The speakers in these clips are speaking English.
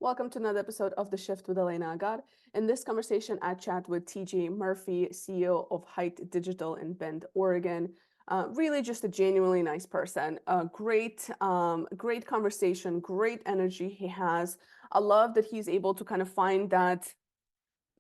Welcome to another episode of The Shift with Elena Agad. In this conversation, I chat with TJ Murphy, CEO of Hite Digital in Bend, Oregon. Really just a genuinely nice person. Great conversation, great energy he has. I love that he's able to kind of find that,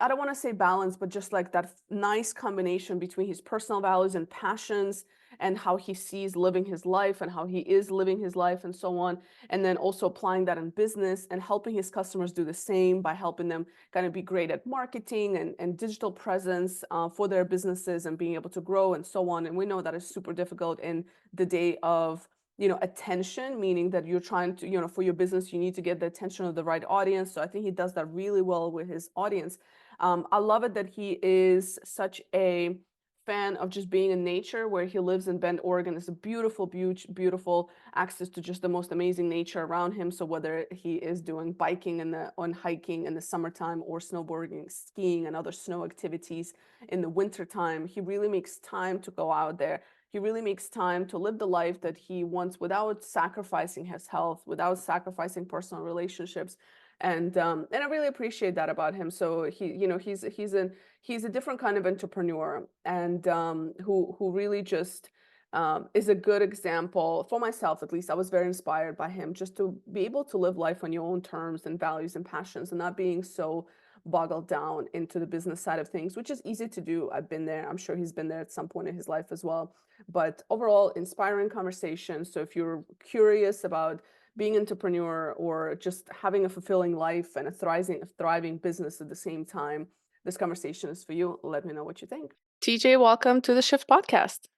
I don't want to say balance, but just like that nice combination between his personal values and passions and how he sees living his life and how he is living his life and so on. And then also applying that in business and helping his customers do the same by helping them kind of be great at marketing and digital presence for their businesses and being able to grow and so on. And we know that is super difficult in the day of attention, meaning that you're trying to, for your business, you need to get the attention of the right audience. So I think he does that really well with his audience. I love it that he is such a fan of just being in nature. Where he lives in Bend, Oregon, is a beautiful, beautiful access to just the most amazing nature around him. So whether he is doing biking on hiking in the summertime or snowboarding, skiing, and other snow activities in the wintertime, he really makes time to go out there. He really makes time to live the life that he wants without sacrificing his health, without sacrificing personal relationships. And I really appreciate that about him. So he's a different kind of entrepreneur, and who really just is a good example for myself. At least I was very inspired by him, just to be able to live life on your own terms and values and passions, and not being so boggled down into the business side of things, which is easy to do. I've been there. I'm sure he's been there at some point in his life as well. But overall, inspiring conversation. So if you're curious about being an entrepreneur or just having a fulfilling life and a thriving business at the same time, this conversation is for you. Let me know what you think. TJ, welcome to the Shift podcast.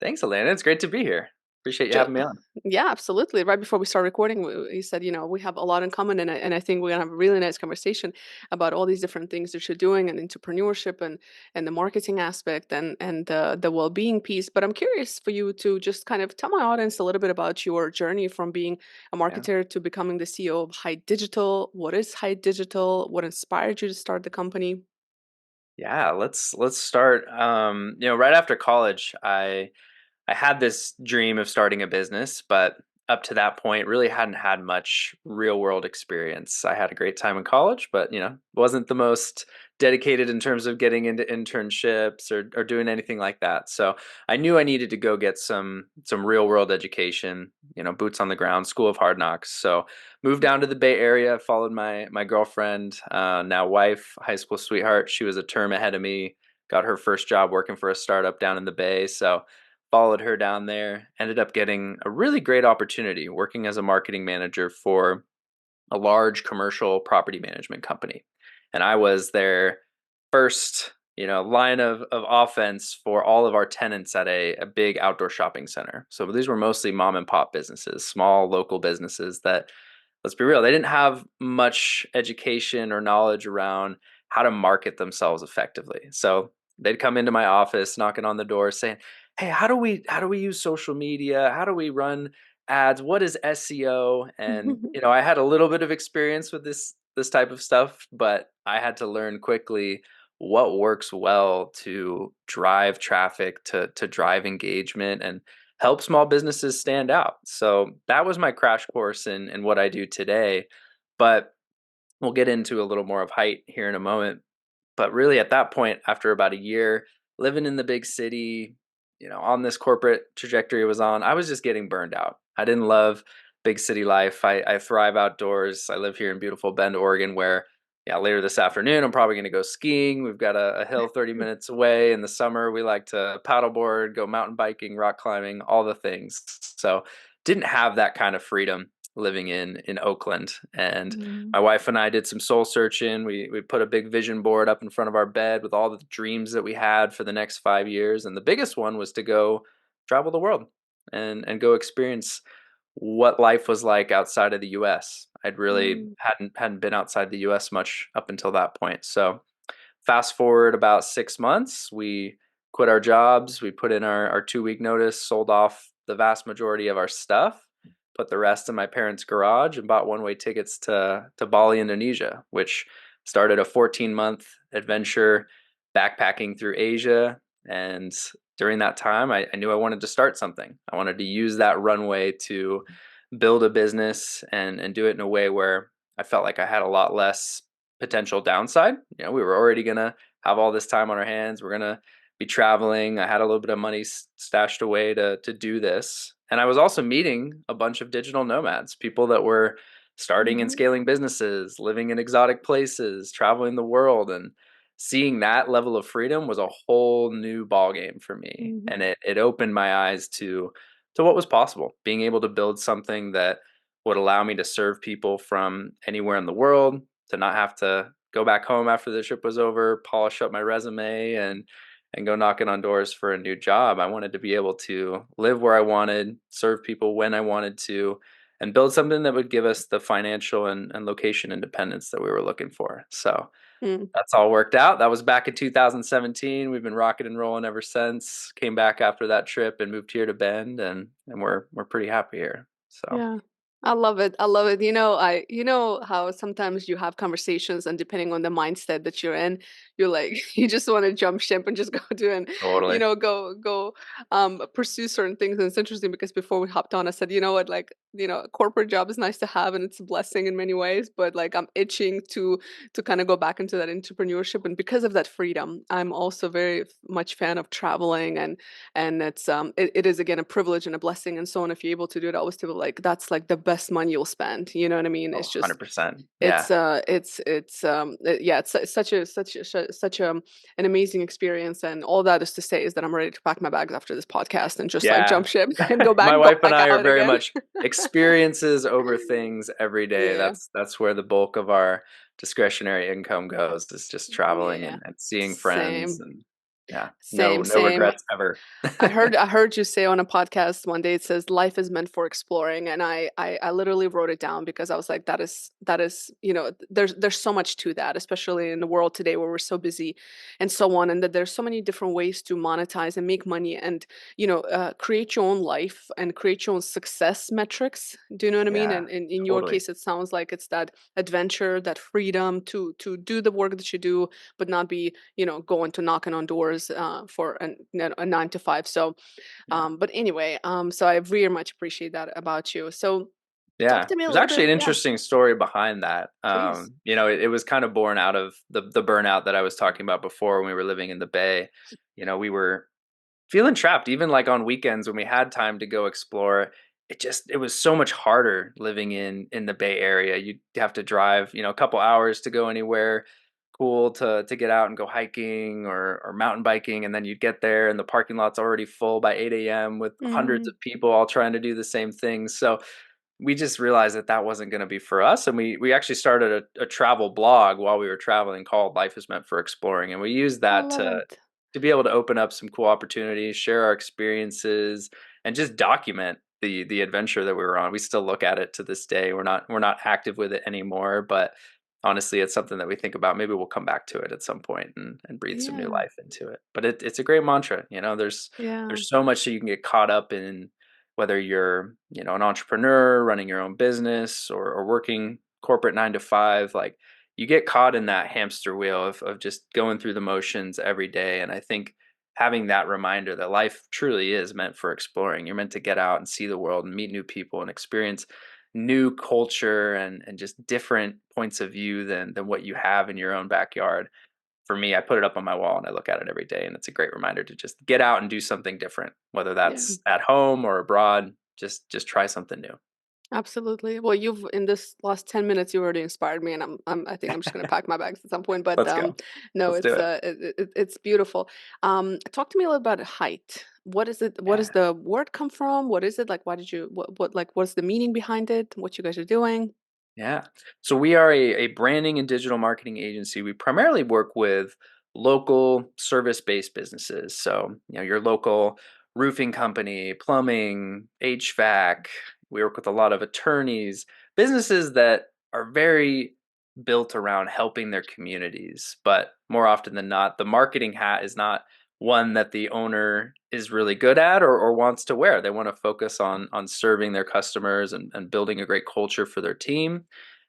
Thanks, Elena. It's great to be here. Appreciate you having me on. Yeah, absolutely. Right before we start recording, you said, we have a lot in common, and I think we're gonna have a really nice conversation about all these different things that you're doing, and entrepreneurship, and the marketing aspect, and the well-being piece. But I'm curious for you to just kind of tell my audience a little bit about your journey from being a Yeah. marketer to becoming the CEO of Hite Digital. What is Hite Digital? What inspired you to start the company? Yeah, let's start. Right after college, I had this dream of starting a business, but up to that point, really hadn't had much real world experience. I had a great time in college, but wasn't the most dedicated in terms of getting into internships or doing anything like that. So I knew I needed to go get some real world education, boots on the ground, school of hard knocks. So moved down to the Bay Area, followed my girlfriend, now wife, high school sweetheart. She was a term ahead of me, got her first job working for a startup down in the Bay. So followed her down there, ended up getting a really great opportunity working as a marketing manager for a large commercial property management company. And I was their first, line of offense for all of our tenants at a big outdoor shopping center. So these were mostly mom and pop businesses, small local businesses that, let's be real, they didn't have much education or knowledge around how to market themselves effectively. So they'd come into my office knocking on the door saying, "Hey, how do we use social media? How do we run ads? What is SEO?" And I had a little bit of experience with this type of stuff, but I had to learn quickly what works well to drive traffic, to drive engagement, and help small businesses stand out. So that was my crash course in what I do today. But we'll get into a little more of Hite here in a moment. But really, at that point, after about a year living in the big city, on this corporate trajectory I was on, I was just getting burned out. I didn't love big city life. I thrive outdoors. I live here in beautiful Bend, Oregon, where, yeah, later this afternoon, I'm probably going to go skiing. We've got a hill 30 minutes away. In the summer, we like to paddleboard, go mountain biking, rock climbing, all the things. So didn't have that kind of freedom living in Oakland. And my wife and I did some soul searching. We put a big vision board up in front of our bed with all the dreams that we had for the next 5 years. And the biggest one was to go travel the world and go experience what life was like outside of the US. I'd really hadn't been outside the US much up until that point. So fast forward about 6 months, we quit our jobs, we put in our 2 week notice, sold off the vast majority of our stuff, put the rest in my parents' garage, and bought one-way tickets to Bali, Indonesia, which started a 14-month adventure backpacking through Asia. And during that time, I knew I wanted to start something. I wanted to use that runway to build a business and do it in a way where I felt like I had a lot less potential downside. We were already gonna have all this time on our hands. We're gonna be traveling. I had a little bit of money stashed away to do this, and I was also meeting a bunch of digital nomads, people that were starting and Mm-hmm. scaling businesses, living in exotic places, traveling the world, and seeing that level of freedom was a whole new ball game for me, Mm-hmm. and it opened my eyes to what was possible, being able to build something that would allow me to serve people from anywhere in the world, to not have to go back home after the trip was over, polish up my resume and go knocking on doors for a new job. I wanted to be able to live where I wanted, serve people when I wanted to, and build something that would give us the financial and location independence that we were looking for. So Mm. that's all worked out. That was back in 2017. We've been rocking and rolling ever since. Came back after that trip and moved here to Bend, and we're pretty happy here. So Yeah. I love it. I love it. You know how sometimes you have conversations and depending on the mindset that you're in, you're like, you just want to jump ship and just go do and, totally. go pursue certain things. And it's interesting because before we hopped on, I said, you know what, like, a corporate job is nice to have and it's a blessing in many ways, but like I'm itching to kind of go back into that entrepreneurship. And because of that freedom, I'm also very much fan of traveling and it is again a privilege and a blessing and so on if you're able to do it. I always tell people like that's like the best money you'll spend, you know what I mean? Oh, It's just 100%. Yeah. yeah, it's such an amazing experience, and all that is to say is that I'm ready to pack my bags after this podcast and just like Yeah. jump ship and My go wife and back I are out very again. much experiences over things every day. Yeah, That's where the bulk of our discretionary income goes, is just traveling yeah, and seeing friends, same, and yeah, no same. regrets ever. I heard you say on a podcast one day, it says life is meant for exploring, and I literally wrote it down because I was like, that is there's so much to that, especially in the world today where we're so busy and so on, and that there's so many different ways to monetize and make money and create your own life and create your own success metrics. Do you know what I mean? Yeah, And in your totally. case, it sounds like it's that adventure, that freedom to do the work that you do, but not be going to knocking on doors for a 9 to 5. So, Yeah. but anyway, so I very much appreciate that about you. So, talk Yeah, to me a there's little bit. actually an Yeah, interesting story behind that. please. It was kind of born out of the burnout that I was talking about before when we were living in the Bay. We were feeling trapped, even like on weekends when we had time to go explore. It was so much harder living in the Bay Area. You'd have to drive, a couple hours to go anywhere cool to get out and go hiking or mountain biking, and then you'd get there and the parking lot's already full by 8 a.m. with hundreds Mm, of people all trying to do the same thing. So we just realized that that wasn't going to be for us, and we actually started a travel blog while we were traveling called Life is Meant for Exploring, and we used I that love it. to be able to open up some cool opportunities, share our experiences, and just document the adventure that we were on. We still look at it to this day. We're not active with it anymore, but honestly, it's something that we think about. Maybe we'll come back to it at some point and breathe some new Yeah, life into it. But it's a great mantra. yeah, There's so much that you can get caught up in, whether you're an entrepreneur running your own business, or working corporate 9 to 5. Like, you get caught in that hamster wheel of just going through the motions every day. And I think having that reminder that life truly is meant for exploring. You're meant to get out and see the world and meet new people and experience new culture and just different points of view than what you have in your own backyard. For me, I put it up on my wall and I look at it every day, and it's a great reminder to just get out and do something different, whether yeah. that's at home or abroad. Just try something new. Absolutely. Well, you've in this last 10 minutes, you already inspired me, and I think I'm just gonna pack my bags at some point. But Let's go. no, Let's do it's it. it's beautiful. Talk to me a little about Hite. What is it? What does Yeah. the word come from? What is it like? Why did you what like what's the meaning behind it? What you guys are doing? Yeah. So we are a branding and digital marketing agency. We primarily work with local service-based businesses. So, your local roofing company, plumbing, HVAC. We work with a lot of attorneys, businesses that are very built around helping their communities. But more often than not, the marketing hat is not one that the owner is really good at, or wants to wear. They want to focus on serving their customers and building a great culture for their team.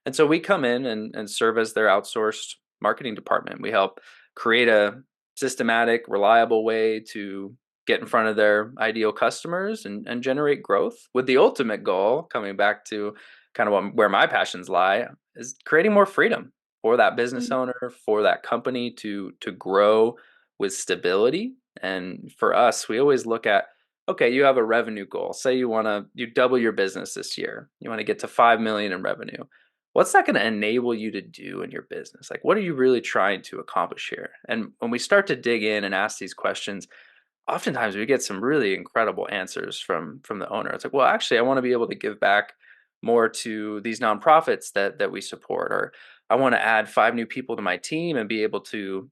And so we come in and serve as their outsourced marketing department. We help create a systematic, reliable way to get in front of their ideal customers and generate growth, with the ultimate goal, coming back to kind of where my passions lie is creating more freedom for that business Mhm. owner, for that company to grow with stability. And for us, we always look at, okay, you have a revenue goal. Say you double your business this year. You want to get to 5 million in revenue. What's that going to enable you to do in your business? Like, what are you really trying to accomplish here? And when we start to dig in and ask these questions, oftentimes we get some really incredible answers from the owner. It's like, well, actually, I want to be able to give back more to these nonprofits that we support, or I want to add 5 new people to my team and be able to,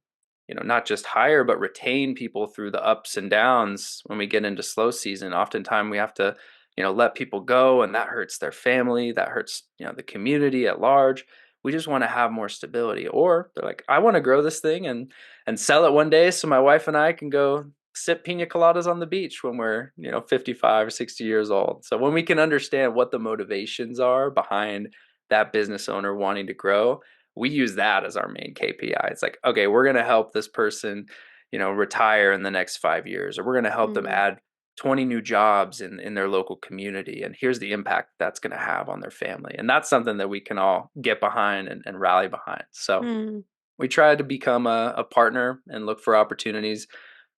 not just hire but retain people through the ups and downs. When we get into slow season, oftentimes we have to, let people go, and that hurts their family, that hurts, the community at large. We just want to have more stability. Or they're like, I want to grow this thing and sell it one day so my wife and I can go sip pina coladas on the beach when we're 55 or 60 years old. So when we can understand what the motivations are behind that business owner wanting to grow, we use that as our main KPI. It's like, okay, we're going to help this person retire in the next 5 years, or we're going to help them Mm. add 20 new jobs in their local community, and here's the impact that's going to have on their family. And that's something that we can all get behind and rally behind. So Mm. we try to become a partner and look for opportunities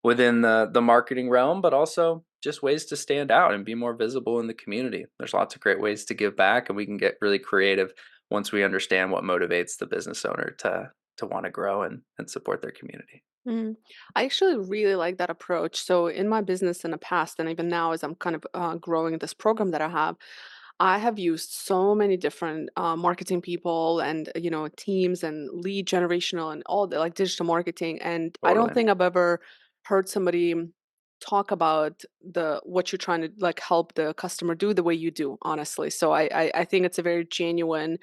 within the marketing realm, but also just ways to stand out and be more visible in the community. There's lots of great ways to give back, and we can get really creative once we understand what motivates the business owner to want to grow and support their community. Mm. I actually really like that approach. So in my business in the past, and even now as I'm kind of growing this program that I have used so many different marketing people and teams and lead generational and all the like digital marketing. And I don't Totally. think I've ever heard somebody talk about the what you're trying to like help the customer do the way you do, honestly. So I think it's a very genuine.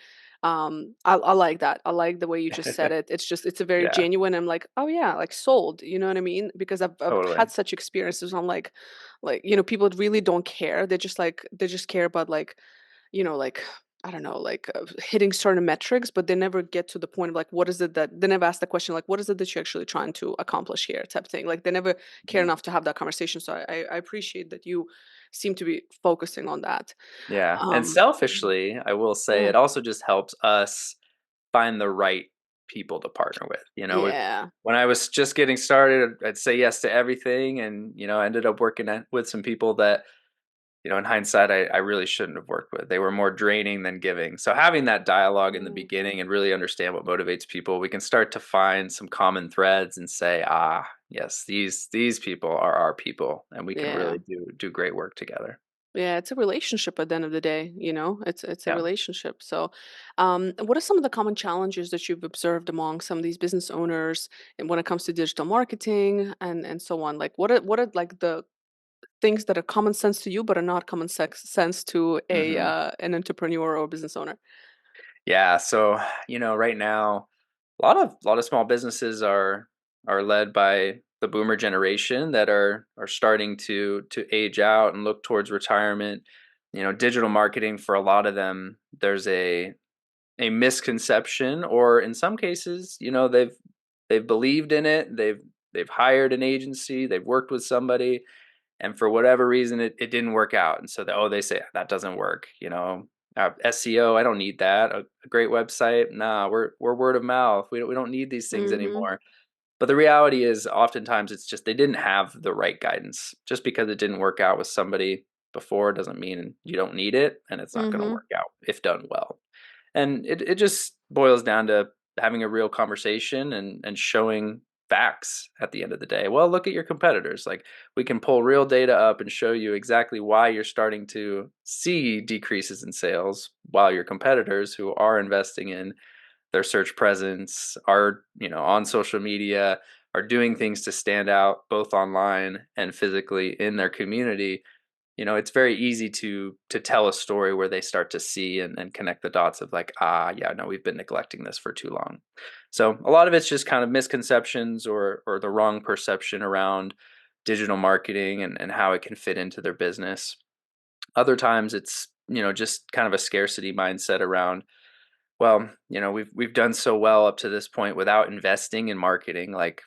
I like that. I like the way you just said it. It's a very Yeah, genuine. I'm like, oh yeah, like sold. You know what I mean? Because I've totally. had such experiences. I'm like people really don't care. They just care about like like I don't know, like hitting certain metrics, but they never get to the point of like, what is it that they never ask the question, like, what is it that you're actually trying to accomplish here, type thing. Like, they never care Mhm. enough to have that conversation. So I appreciate that you seem to be focusing on that. Yeah. And Um, selfishly, I will say yeah, it also just helps us find the right people to partner with. yeah, When I was just getting started, I'd say yes to everything. And, I ended up working with some people that, in hindsight, I really shouldn't have worked with. They were more draining than giving. So having that dialogue in the mm, beginning and really understand what motivates people, we can start to find some common threads and say, yes, these people are our people, and we can yeah. really do great work together. Yeah, it's a relationship at the end of the day, it's a Yeah. relationship. So, what are some of the common challenges that you've observed among some of these business owners and when it comes to digital marketing and so on? Like, what are like the things that are common sense to you but are not common sense to a hmm an entrepreneur or business owner? Yeah. So, right now, a lot of small businesses are led by the boomer generation that are starting to age out and look towards retirement. Digital marketing for a lot of them, there's a misconception, or in some cases, they've believed in it. They've hired an agency, they've worked with somebody, and for whatever reason it didn't work out, and so they say that doesn't work. SEO, I don't need that. A great website, nah, we're word of mouth. We don't need these things Mhm. anymore. But the reality is oftentimes it's just they didn't have the right guidance. Just because it didn't work out with somebody before doesn't mean you don't need it, and it's not going to Mhm. work out if done well. And it just boils down to having a real conversation and showing facts at the end of the day. Well, look at your competitors. Like, we can pull real data up and show you exactly why you're starting to see decreases in sales, while your competitors who are investing in their search presence, are, on social media, are doing things to stand out both online and physically in their community. It's very easy to tell a story where they start to see and connect the dots of like, yeah, no, we've been neglecting this for too long. So a lot of it's just kind of misconceptions or the wrong perception around digital marketing and how it can fit into their business. Other times it's, just kind of a scarcity mindset around, well, we've done so well up to this point without investing in marketing. Like,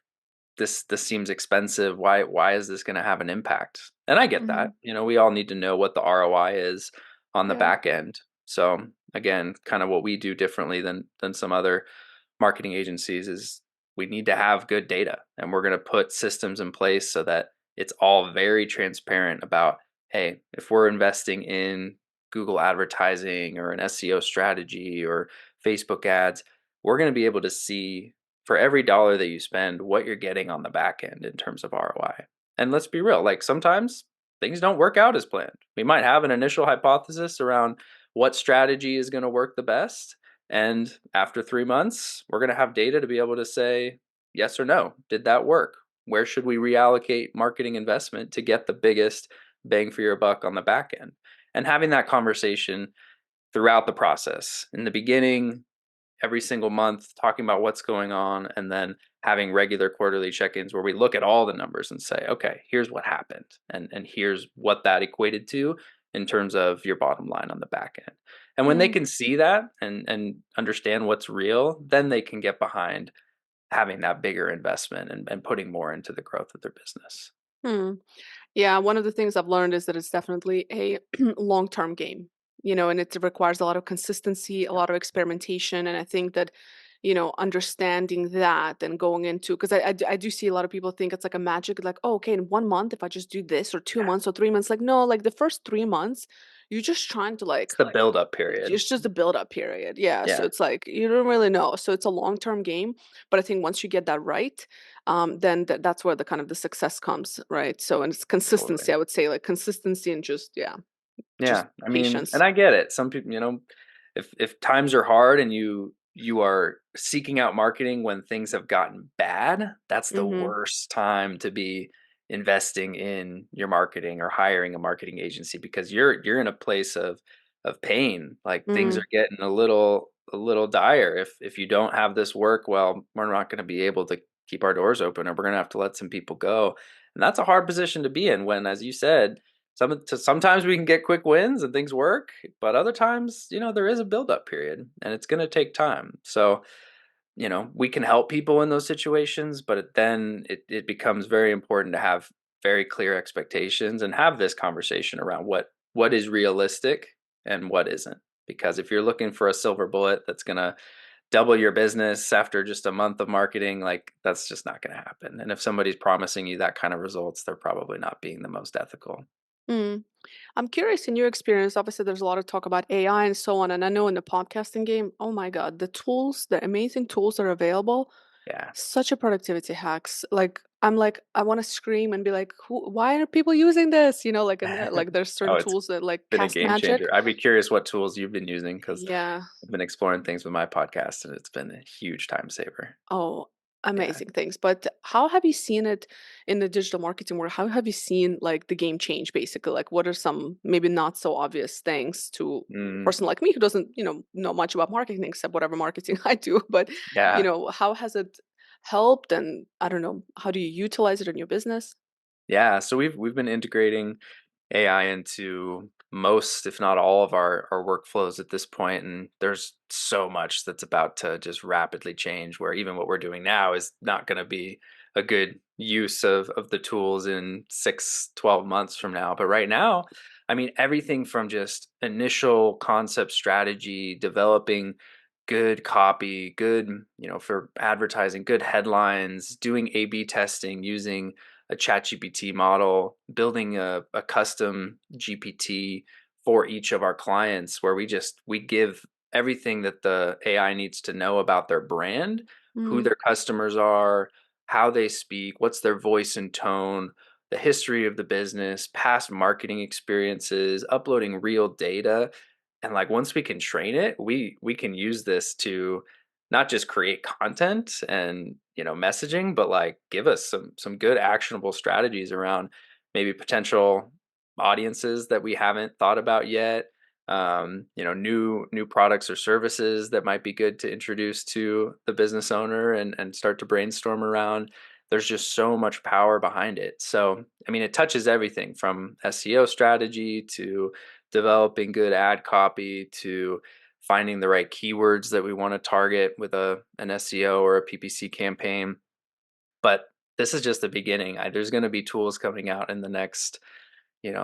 this seems expensive. Why is this going to have an impact? And I get that. Mhm. We all need to know what the ROI is on the Yeah. back end. So again, kind of what we do differently than some other marketing agencies is we need to have good data, and we're going to put systems in place so that it's all very transparent about, hey, if we're investing in Google advertising or an SEO strategy or Facebook ads, we're going to be able to see for every dollar that you spend what you're getting on the back end in terms of ROI. And let's be real, like sometimes things don't work out as planned. We might have an initial hypothesis around what strategy is going to work the best. And after 3 months, we're going to have data to be able to say yes or no. Did that work? Where should we reallocate marketing investment to get the biggest bang for your buck on the back end? And having that conversation throughout the process. In the beginning, every single month, talking about what's going on, and then having regular quarterly check-ins where we look at all the numbers and say, okay, here's what happened, and here's what that equated to in terms of your bottom line on the back end. And when they Mm, can see that and understand what's real, then they can get behind having that bigger investment and putting more into the growth of their business. hmm. Yeah, one of the things I've learned is that it's definitely a long-term game, and it requires a lot of consistency, a Yep. lot of experimentation. And I think that, understanding that and going into, because I do see a lot of people think it's like a magic, like, oh, okay, in 1 month, if I just do this, or 2 months or 3 months, like, no, like the first 3 months, you're just trying to like, It's the build-up period. it's just a build-up period. Yeah. So Yeah, it's like you don't really know. So it's a long-term game. But I think once you get that right, then that's where the kind of the success comes, right? So, and it's totally. consistency, I would say, like consistency and just, yeah, just Yeah, I mean, and patience. I get it. Some people, if times are hard and you are seeking out marketing when things have gotten bad, that's the Mm-hmm. worst time to be investing in your marketing or hiring a marketing agency because you're in a place of pain. Like things Mm-hmm. are getting a little dire. If you don't have this work, well, we're not going to be able to keep our doors open, or we're going to have to let some people go. And that's a hard position to be in when, as you said, sometimes we can get quick wins and things work, but other times, there is a build-up period and it's going to take time. So, we can help people in those situations, but then it becomes very important to have very clear expectations and have this conversation around what is realistic and what isn't. Because if you're looking for a silver bullet that's going to double your business after just a month of marketing, like that's just not going to happen. And if somebody's promising you that kind of results, they're probably not being the most ethical. Mm. I'm curious in your experience, obviously there's a lot of talk about AI and so on. And I know in the podcasting game, oh my God, the tools, the amazing tools that are available, Yeah. such a productivity hacks. Like I'm like, I want to scream and be like, why are people using this? Like, and like there's Oh, certain it's tools that like been a cast game changer. magic. I'd be curious what tools you've been using because Yeah. I've been exploring things with my podcast and it's been a huge time saver. Oh, Yeah. amazing things. But how have you seen it in the digital marketing world? How have you seen like the game change basically? Like what are some maybe not so obvious things to a Mm, person like me who doesn't, know much about marketing except whatever marketing I do, but yeah. how has it helped, and I don't know, how do you utilize it in your business? Yeah. So we've been integrating AI into most, if not all, of our workflows at this point, and there's so much that's about to just rapidly change. Where even what we're doing now is not going to be a good use of the tools in 6, 12 months from now. But right now, I mean, everything from just initial concept strategy, developing good copy, good, for advertising, good headlines, doing A/B testing using a chat GPT model, building a custom GPT for each of our clients where we give everything that the AI needs to know about their brand, who Mm, their customers are, how they speak, what's their voice and tone, the history of the business, past marketing experiences, uploading real data. And like once we can train it, we can use this to not just create content and messaging, but like give us some good actionable strategies around maybe potential audiences that we haven't thought about yet. New products or services that might be good to introduce to the business owner and start to brainstorm around. There's just so much power behind it. So I mean, it touches everything from SEO strategy to developing good ad copy to finding the right keywords that we want to target with an SEO or a PPC campaign. But this is just the beginning. There's going to be tools coming out in the next,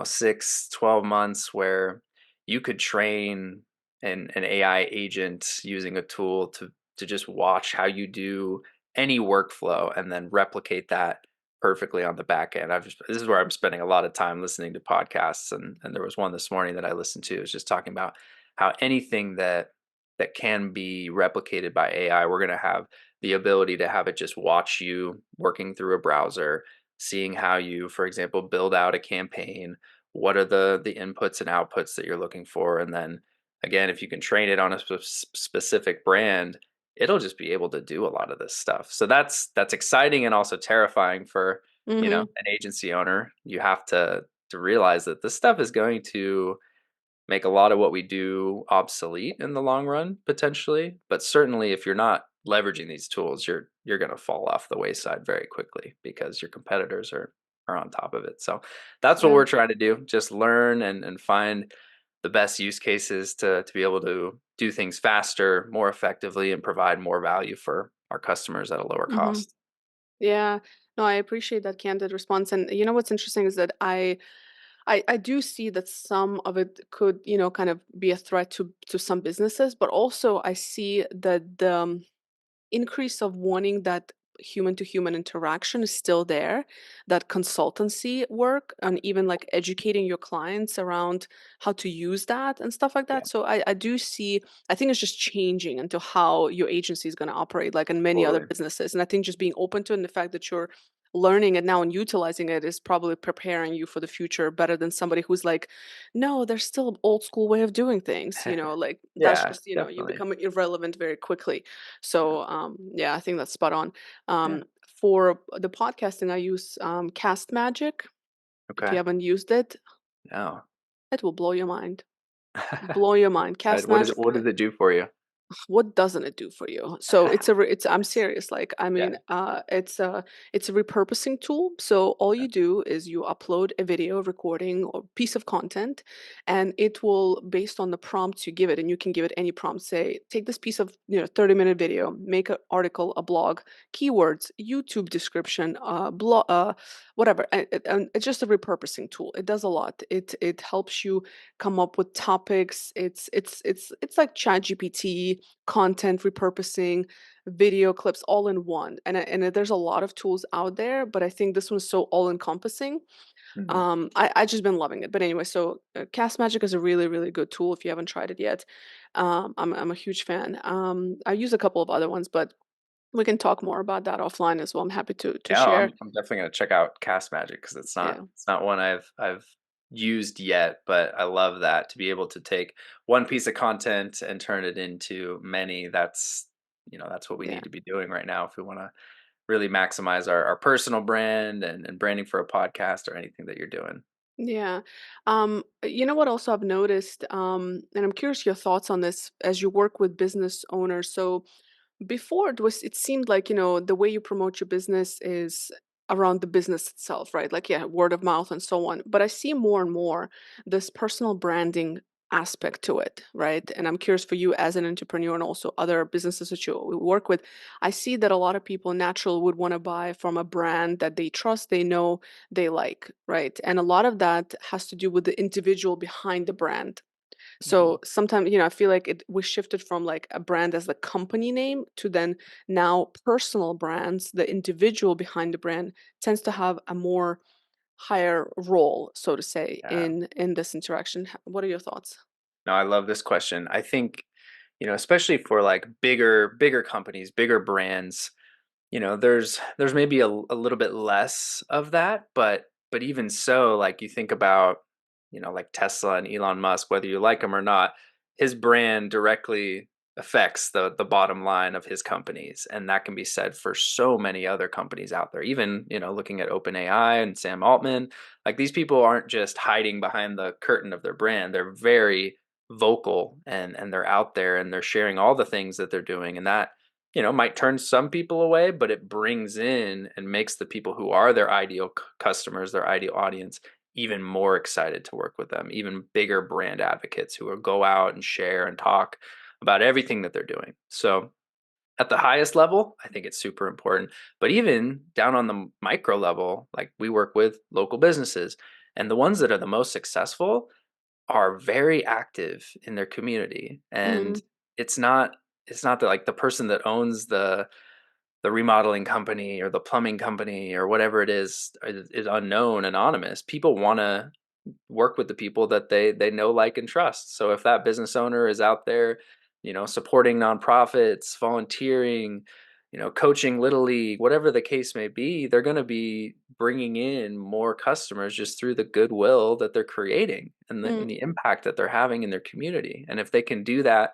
6, 12 months where you could train an AI agent using a tool to just watch how you do any workflow and then replicate that perfectly on the back end. This is where I'm spending a lot of time listening to podcasts, and there was one this morning that I listened to. It was just talking about how anything that can be replicated by AI, we're going to have the ability to have it just watch you working through a browser, seeing how you, for example, build out a campaign. What are the inputs and outputs that you're looking for? And then again, if you can train it on a specific brand, it'll just be able to do a lot of this stuff. So that's exciting and also terrifying for, Mm-hmm. an agency owner. You have to realize that this stuff is going to make a lot of what we do obsolete in the long run potentially, but certainly if you're not leveraging these tools, you're going to fall off the wayside very quickly because your competitors are on top of it. So that's what Yeah. we're trying to do, just learn and find the best use cases to be able to do things faster, more effectively, and provide more value for our customers at a lower Mm-hmm. cost. Yeah. No, I appreciate that candid response. And you know what's interesting is that I do see that some of it could, kind of be a threat to some businesses, but also I see that the increase of wanting that human to human interaction is still there, that consultancy work and even like educating your clients around how to use that and stuff like Yeah, that. So I do see, I think it's just changing into how your agency is going to operate, like in many other totally. businesses. And I think just being open to it and the fact that you're learning it now and utilizing it is probably preparing you for the future better than somebody who's like, no, there's still old school way of doing things, like that's Yeah, just, you definitely. become irrelevant very quickly. Yeah. So yeah, I think that's spot on. Yeah. For the podcasting, I use Cast Magic. If you Okay. haven't used it, No. it will blow your mind. Blow your mind. Excited. Cast Magic. What does it do for you? What doesn't it do for you? So it's I'm Nice. serious. Like, I Yeah. mean, it's a repurposing tool. So all you do is you upload a video recording or piece of content, and it will, based on the prompts you give it, and you can give it any prompt. Say, take this piece of 30-minute video, make an article, a blog, keywords, YouTube description, blog, whatever. And it's just a repurposing tool. It does a lot. It helps you come up with topics. It's like ChatGPT, content repurposing, video clips all in one. And there's a lot of tools out there, but I think this one's so all encompassing. Mhm. I just been loving it. But anyway, so Cast Magic is a really, really good tool if you haven't tried it yet. I'm a huge fan. I use a couple of other ones, but we can talk more about that offline as well. I'm happy to Yeah, share. I'm definitely gonna check out Cast Magic because Yeah. it's not one I've used yet, but I love that to be able to take one piece of content and turn it into many. That's what we Yeah. need to be doing right now if we want to really maximize our personal brand and branding for a podcast or anything that you're doing. Yeah. You know what also I've noticed, and I'm curious your thoughts on this as you work with business owners. So before it seemed like, the way you promote your business is around the business itself, right? Like, yeah, word of mouth and so on. But I see more and more this personal branding aspect to it, right? And I'm curious for you as an entrepreneur and also other businesses that you work with. I see that a lot of people naturally would want to buy from a brand that they trust, they know, they like, right? And a lot of that has to do with the individual behind the brand. Mhm. So sometimes, I feel like we shifted from like a brand as the company name to then now personal brands, the individual behind the brand tends to have a more higher role, so to say, Yeah. in this interaction. What are your thoughts? No, I love this question. I think, especially for like bigger companies, bigger brands, there's maybe a little bit less of that, but even so, like you think about, like Tesla and Elon Musk, whether you like him or not, his brand directly affects the bottom line of his companies, and that can be said for so many other companies out there. Even, looking at OpenAI and Sam Altman, like these people aren't just hiding behind the curtain of their brand. They're very vocal and they're out there and they're sharing all the things that they're doing, and that might turn some people away, but it brings in and makes the people who are their ideal customers, their ideal audience, even more excited to work with them, even bigger brand advocates who will go out and share and talk about everything that they're doing. So at the highest level, I think it's super important. But even down on the micro level, like we work with local businesses, and the ones that are the most successful, are very active in their community. And Mm-hmm. it's not that like the person that owns the remodeling company or the plumbing company or whatever it is unknown, anonymous. People want to work with the people that they know, like, and trust. So if that business owner is out there, supporting nonprofits, volunteering, coaching little league, whatever the case may be, they're going to be bringing in more customers just through the goodwill that they're creating and the impact that they're having in their community. And if they can do that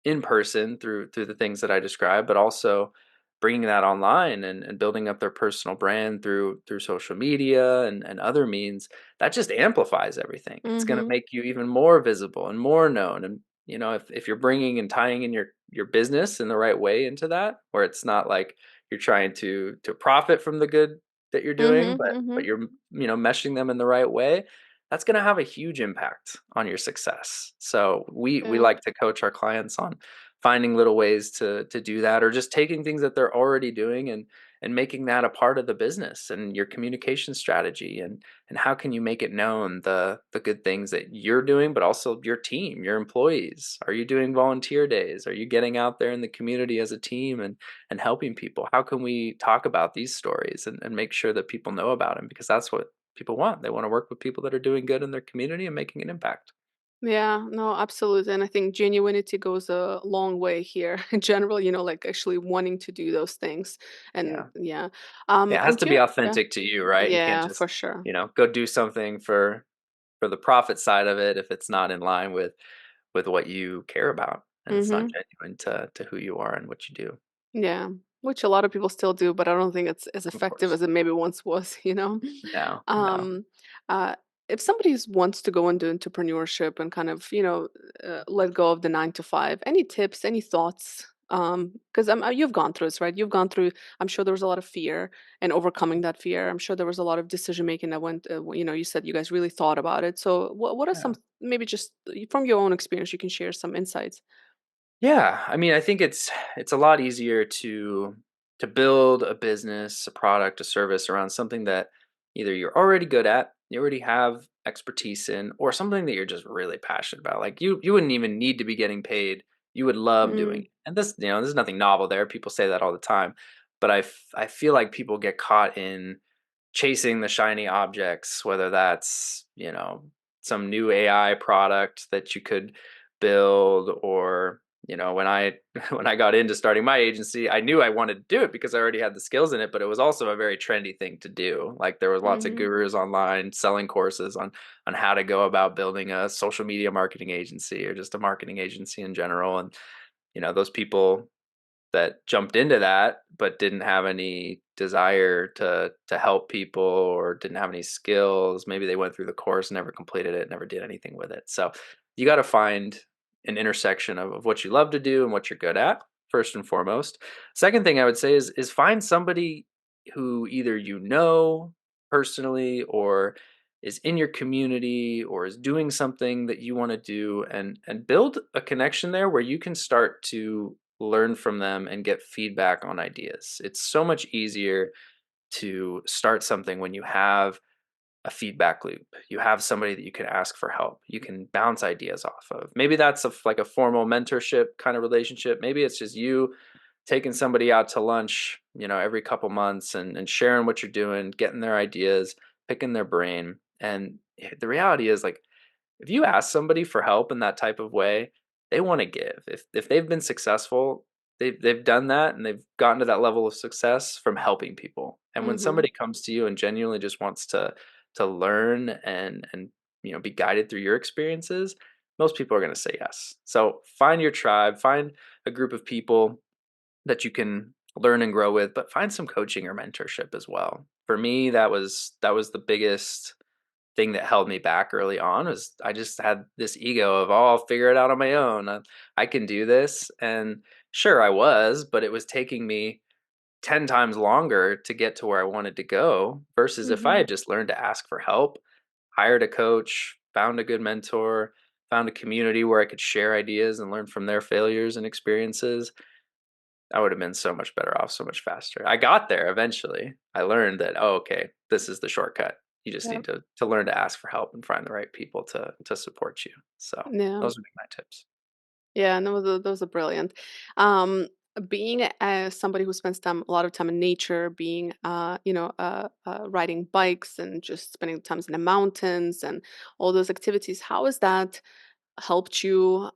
in person through the things that I described, but also bringing that online and building up their personal brand through social media and other means, that just amplifies everything. It's going to Mm-hmm. make you even more visible and more known. And if you're bringing and tying in your business in the right way into that, where it's not like you're trying to profit from the good that you're doing, Mm-hmm. but Mm-hmm. you're meshing them in the right way, that's going to have a huge impact on your success. So we Yeah. like to coach our clients on finding little ways to do that, or just taking things that they're already doing and making that a part of the business and your communication strategy, and how can you make it known the good things that you're doing, but also your team, your employees. Are you doing volunteer days? Are you getting out there in the community as a team and helping people? How can we talk about these stories and make sure that people know about them? Because that's what people want. They want to work with people that are doing good in their community and making an impact. Yeah, no, absolutely. And I think genuinity goes a long way here in general, like actually wanting to do those things. And Yeah. yeah. Yeah, it has And to do be you, yeah, authentic to you, right? You can't yeah, just, for sure. go do something for the profit side of it if it's not in line with what you care about and it's not Mm-hmm. genuine to who you are and what you do. Yeah, which a lot of people still do, but I don't think it's as Of effective course. as it maybe once was. No, no. Um, if somebody wants to go into entrepreneurship and kind of, let go of the 9 to 5, any tips, any thoughts? Because you've gone through this, right? You've gone through, I'm sure there was a lot of fear and overcoming that fear. I'm sure there was a lot of decision making that went, you said you guys really thought about it. So what are Yeah. some, maybe just from your own experience, you can share some insights? Yeah, I mean, I think it's a lot easier to build a business, a product, a service around something that either you're already good at, you already have expertise in, or something that you're just really passionate about. Like you wouldn't even need to be getting paid. You would love doing Mm, it. And there's nothing novel there. People say that all the time. But I feel like people get caught in chasing the shiny objects, whether that's, some new AI product that you could build, or, when I when I got into starting my agency, I knew I wanted to do it because I already had the skills in it, but it was also a very trendy thing to do. Like there was lots of mhm, gurus online selling courses on how to go about building a social media marketing agency or just a marketing agency in general. And those people that jumped into that but didn't have any desire to help people or didn't have any skills. Maybe they went through the course, never completed it, never did anything with it. So you got to find an intersection of what you love to do and what you're good at, first and foremost. Second thing I would say is find somebody who either personally, or is in your community, or is doing something that you want to do, and build a connection there where you can start to learn from them and get feedback on ideas. It's so much easier to start something when you have a feedback loop. You have somebody that you can ask for help. You can bounce ideas off of. Maybe that's like a formal mentorship kind of relationship. Maybe it's just you taking somebody out to lunch, every couple months and sharing what you're doing, getting their ideas, picking their brain. And the reality is, like, if you ask somebody for help in that type of way, they want to give. If they've been successful, they've done that and they've gotten to that level of success from helping people. And when mhm. somebody comes to you and genuinely just wants to learn and be guided through your experiences, most people are going to say yes. So find your tribe, find a group of people that you can learn and grow with, but find some coaching or mentorship as well. For me, that was the biggest thing that held me back early on. Was I just had this ego of, oh, I'll figure it out on my own. I can do this. And sure, I was, but it was taking me 10 times longer to get to where I wanted to go versus if I Mhm. had just learned to ask for help, hired a coach, found a good mentor, found a community where I could share ideas and learn from their failures and experiences. I would have been so much better off, so much faster. I got there eventually. I learned that, oh, okay, this is the shortcut. You just Yeah. need to learn to ask for help and find the right people to support you. So Yeah. those would be my tips. Yeah, no, those are brilliant. Um, being as somebody who spends a lot of time in nature, being riding bikes and just spending times in the mountains and all those activities, how has that helped you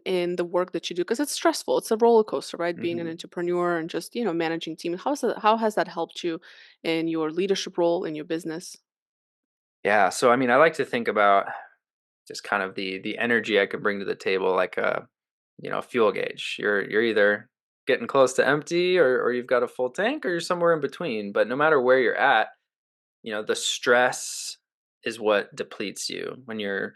in the work that you do? Because it's stressful. It's a roller coaster, right? Being an Mhm. entrepreneur and just managing team. How has that helped you in your leadership role in your business? Yeah, so I mean, I like to think about just kind of the energy I can bring to the table like a fuel gauge. You're either getting close to empty or you've got a full tank or you're somewhere in between. But no matter where you're at, the stress is what depletes you when you're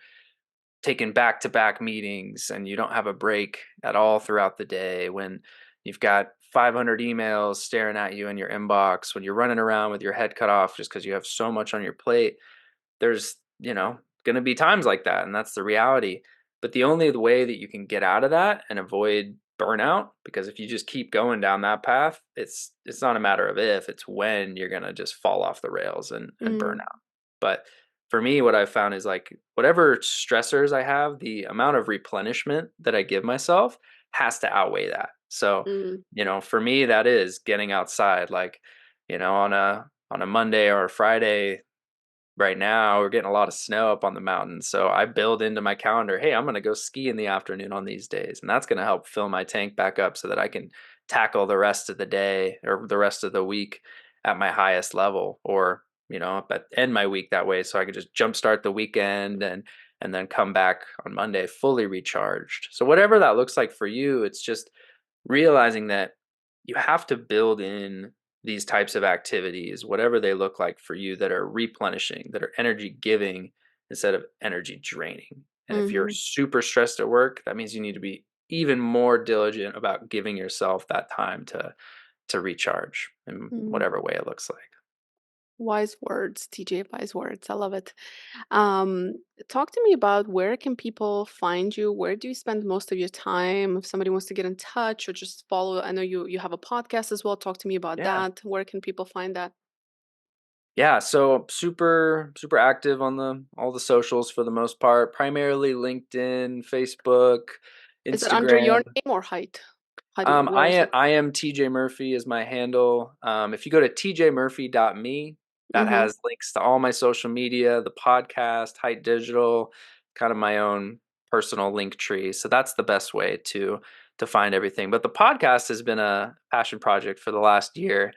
taking back to back meetings and you don't have a break at all throughout the day, when you've got 500 emails staring at you in your inbox, when you're running around with your head cut off just because you have so much on your plate. There's, going to be times like that, and that's the reality. But the only way that you can get out of that and avoid burnout, because if you just keep going down that path, it's not a matter of if, it's when you're going to just fall off the rails and burn Mm, out. But for me, what I've found is like whatever stressors I have, the amount of replenishment that I give myself has to outweigh that. So, mm, for me, that is getting outside, like, on a Monday or a Friday. Right now, we're getting a lot of snow up on the mountains, so I build into my calendar, "Hey, I'm gonna go ski in the afternoon on these days," and that's gonna help fill my tank back up so that I can tackle the rest of the day or the rest of the week at my highest level, or, end my week that way so I could just jumpstart the weekend and then come back on Monday fully recharged. So whatever that looks like for you, it's just realizing that you have to build in these types of activities, whatever they look like for you, that are replenishing, that are energy giving instead of energy draining. And if you're mhm, super stressed at work, that means you need to be even more diligent about giving yourself that time to recharge in mm. whatever way it looks like. Wise words, TJ, wise words. I love it. Um, talk to me about where can people find you? Where do you spend most of your time? If somebody wants to get in touch or just follow, I know you have a podcast as well. Talk to me about Yeah. that. Where can people find that? Yeah, so super super active on the all the socials for the most part, primarily LinkedIn, Facebook, Is it under your Instagram. name or height? How do you, where I is am it? I am TJ Murphy is my handle. If you go to tjmurphy.me, that Mm-hmm. has links to all my social media, the podcast, Hite Digital, kind of my own personal link tree. So that's the best way to find everything. But the podcast has been a passion project for the last year.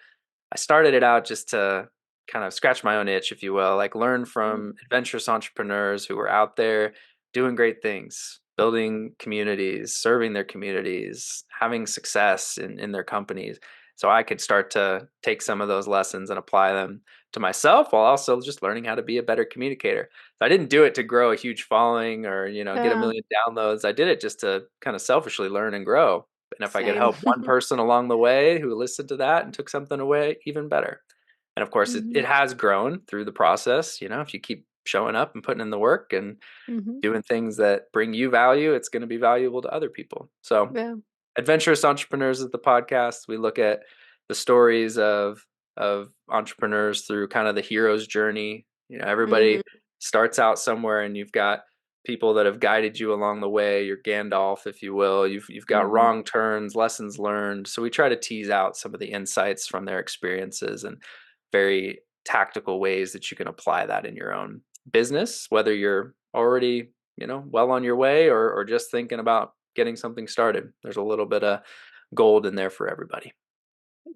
I started it out just to kind of scratch my own itch, if you will, like learn from adventurous entrepreneurs who were out there doing great things, building communities, serving their communities, having success in their companies. So I could start to take some of those lessons and apply them to myself while also just learning how to be a better communicator. So I didn't do it to grow a huge following or, get a Yeah, million downloads. I did it just to kind of selfishly learn and grow. And if I could same. help one person along the way who listened to that and took something away, even better. And of course, it, Mm-hmm. it has grown through the process. If you keep showing up and putting in the work and Mm-hmm. doing things that bring you value, it's going to be valuable to other people. So Yeah. Adventurous Entrepreneurs is the podcast. We look at the stories of entrepreneurs through kind of the hero's journey. Everybody Mm-hmm. starts out somewhere, and you've got people that have guided you along the way. You're Gandalf, if you will. You've got Mm-hmm. wrong turns, lessons learned. So we try to tease out some of the insights from their experiences and very tactical ways that you can apply that in your own business, whether you're already well on your way or just thinking about getting something started. There's a little bit of gold in there for everybody.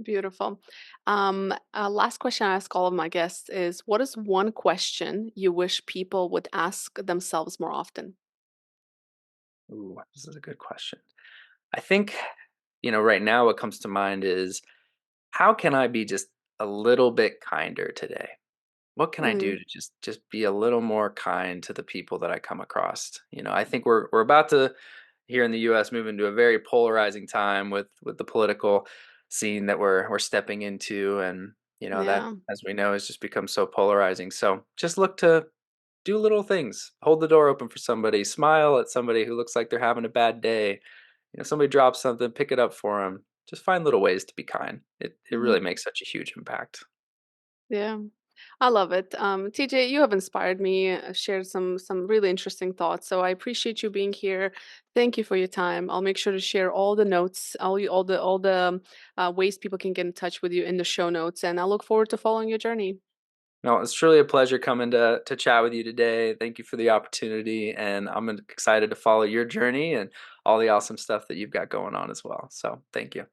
Beautiful. Last question I ask all of my guests is, what is one question you wish people would ask themselves more often? Ooh, this is a good question. I think, right now what comes to mind is, how can I be just a little bit kinder today? What can I do Mm, to just be a little more kind to the people that I come across? I think we're about to, here in the US, move into a very polarizing time with the political scene that we're stepping into, and that, yeah. as we know, has just become so polarizing. So just look to do little things. Hold the door open for somebody, smile at somebody who looks like they're having a bad day. Somebody drops something, pick it up for them. Just find little ways to be kind. It really Mhm. makes such a huge impact. Yeah. I love it. TJ, you have inspired me, shared some really interesting thoughts. So I appreciate you being here. Thank you for your time. I'll make sure to share all the notes, all the ways people can get in touch with you in the show notes, and I look forward to following your journey. No, it's truly a pleasure coming to chat with you today. Thank you for the opportunity, and I'm excited to follow your journey and all the awesome stuff that you've got going on as well. So, thank you.